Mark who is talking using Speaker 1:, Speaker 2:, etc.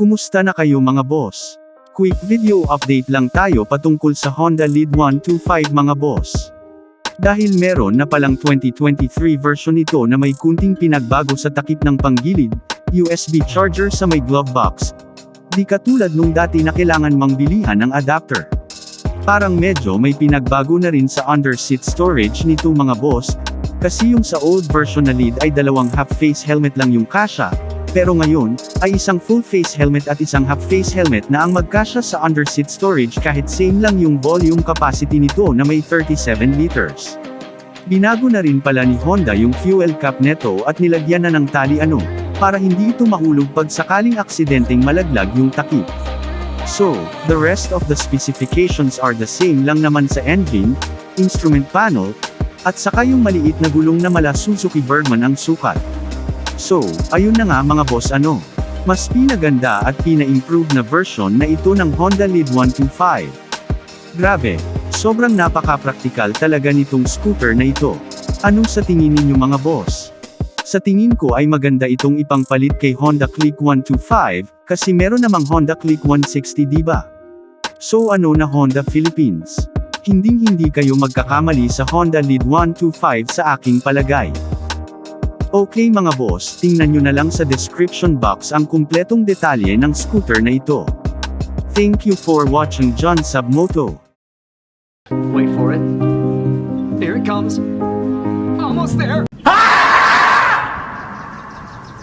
Speaker 1: Kumusta na kayo mga boss? Quick video update lang tayo patungkol sa Honda Lead 125 mga boss. Dahil meron na palang 2023 version nito na may kunting pinagbago sa takip ng panggilid, USB charger sa may glove box. Di katulad nung dati na kailangan mang bilihan ng adapter. Parang medyo may pinagbago na rin sa under seat storage nito mga boss, kasi yung sa old version na Lead ay dalawang half-face helmet lang yung kasya, pero ngayon, ay isang full-face helmet at isang half-face helmet na ang magkasya sa under seat storage kahit same lang yung volume capacity nito na may 37 liters. Binago na rin pala ni Honda yung fuel cap neto at nilagyan na ng tali para hindi ito mahulog pag sakaling aksidenteng malaglag yung takip. So, the rest of the specifications are the same lang naman sa engine, instrument panel, at saka yung maliit na gulong na mala Suzuki Bergman ang sukat. So, ayun na nga mga boss mas pinaganda at pina-improve na version na ito ng Honda Lead 125. Grabe, sobrang napaka-praktikal talaga nitong scooter na ito. Ano sa tingin ninyo mga boss? Sa tingin ko ay maganda itong ipangpalit kay Honda Click 125, kasi meron namang Honda Click 160 diba? So ano na Honda Philippines? Hinding-hindi kayo magkakamali sa Honda Lead 125 sa aking palagay. Okay mga boss, tingnan nyo na lang sa description box ang kumpletong detalye ng scooter na ito. Thank you for watching John Submoto.
Speaker 2: Wait for it. Here it comes. Almost there.